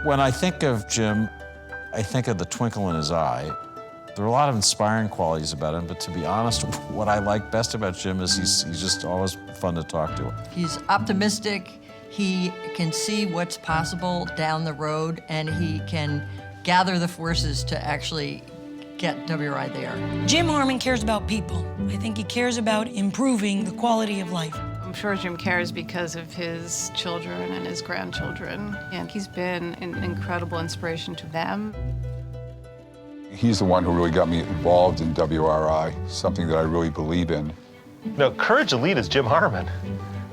When I think of Jim, I think of the twinkle in his eye. There are a lot of inspiring qualities about him, but to be honest, what I like best about Jim is he's just always fun to talk to. He's optimistic, he can see what's possible down the road, and he can gather the forces to actually get WRI there. Jim Harmon cares about people. I think he cares about improving the quality of life. I'm sure Jim cares because of his children and his grandchildren, and he's been an incredible inspiration to them. He's the one who really got me involved in WRI, something that I really believe in. No, Courage to Lead is Jim Harmon,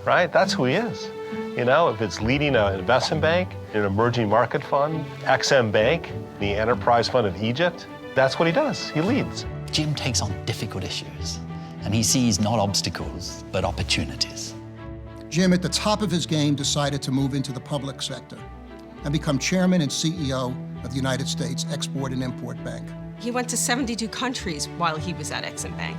right? That's who he is. You know, if it's leading an investment bank, an emerging market fund, XM Bank, the Enterprise Fund of Egypt, that's what he does. He leads. Jim takes on difficult issues, and he sees not obstacles, but opportunities. Jim, at the top of his game, decided to move into the public sector and become chairman and CEO of the United States Export and Import Bank. He went to 72 countries while he was at Exim Bank.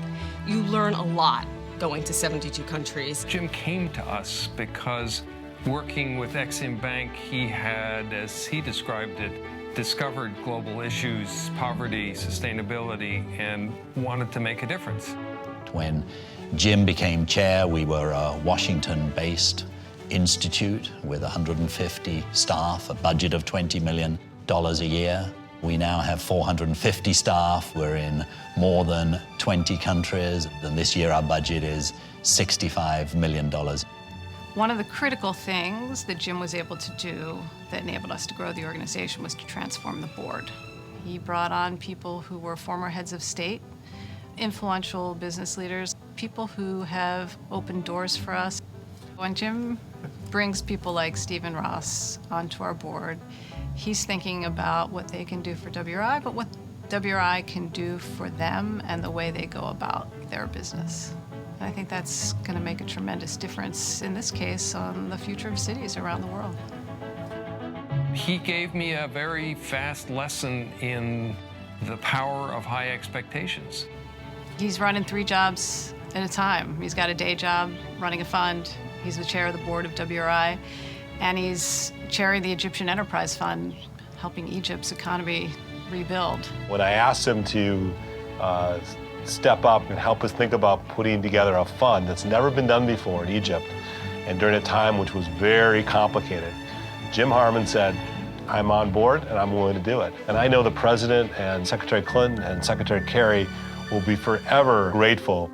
You learn a lot going to 72 countries. Jim came to us because working with Exim Bank, he had, as he described it, discovered global issues, poverty, sustainability, and wanted to make a difference. When Jim became chair, we were a Washington-based institute with 150 staff, a budget of $20 million a year. We now have 450 staff. We're in more than 20 countries, and this year our budget is $65 million. One of the critical things that Jim was able to do that enabled us to grow the organization was to transform the board. He brought on people who were former heads of state, influential business leaders, people who have opened doors for us. When Jim brings people like Stephen Ross onto our board, he's thinking about what they can do for WRI, but what WRI can do for them and the way they go about their business. I think that's going to make a tremendous difference, in this case, on the future of cities around the world. He gave me a very fast lesson in the power of high expectations. He's running 3 jobs at a time. He's got a day job running a fund. He's the chair of the board of WRI, and he's chairing the Egyptian Enterprise Fund, helping Egypt's economy rebuild. When I asked him to step up and help us think about putting together a fund that's never been done before in Egypt, and during a time which was very complicated, Jim Harmon said, I'm on board and I'm willing to do it. And I know the President and Secretary Clinton and Secretary Kerry will be forever grateful.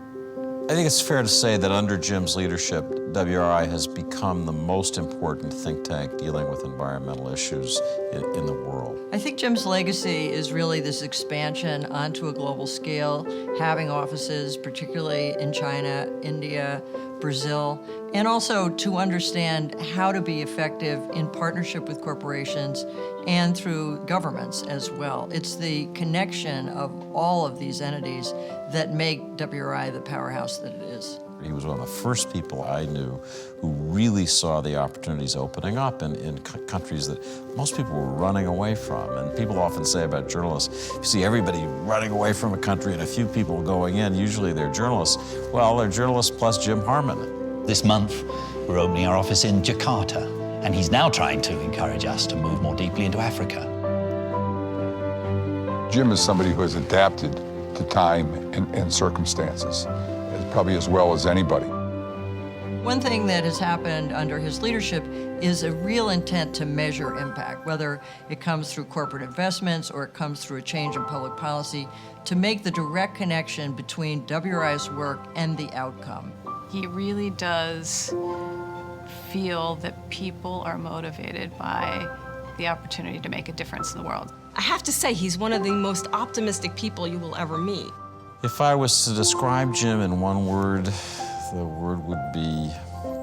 I think it's fair to say that under Jim's leadership, WRI has become the most important think tank dealing with environmental issues in the world. I think Jim's legacy is really this expansion onto a global scale, having offices, particularly in China, India, Brazil, and also to understand how to be effective in partnership with corporations and through governments as well. It's the connection of all of these entities that make WRI the powerhouse that it is. He was one of the first people I knew who really saw the opportunities opening up in countries that most people were running away from. And people often say about journalists, you see everybody running away from a country and a few people going in, usually they're journalists. Well, they're journalists plus Jim Harmon. This month, we're opening our office in Jakarta, and he's now trying to encourage us to move more deeply into Africa. Jim is somebody who has adapted to time and circumstances, probably as well as anybody. One thing that has happened under his leadership is a real intent to measure impact, whether it comes through corporate investments or it comes through a change in public policy, to make the direct connection between WRI's work and the outcome. He really does feel that people are motivated by the opportunity to make a difference in the world. I have to say, he's one of the most optimistic people you will ever meet. If I was to describe Jim in one word, the word would be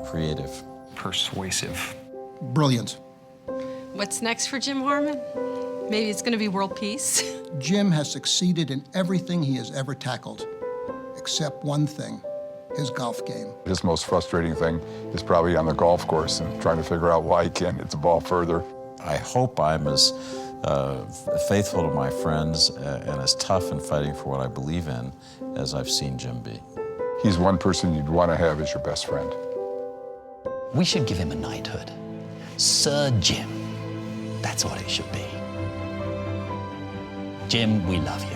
creative. Persuasive. Brilliant. What's next for Jim Harmon? Maybe it's going to be world peace. Jim has succeeded in everything he has ever tackled, except one thing, his golf game. His most frustrating thing is probably on the golf course and trying to figure out why he can't hit the ball further. I hope I'm as faithful to my friends and as tough in fighting for what I believe in as I've seen Jim be. He's one person you'd want to have as your best friend. We should give him a knighthood. Sir Jim, That's what it should be. Jim, we love you.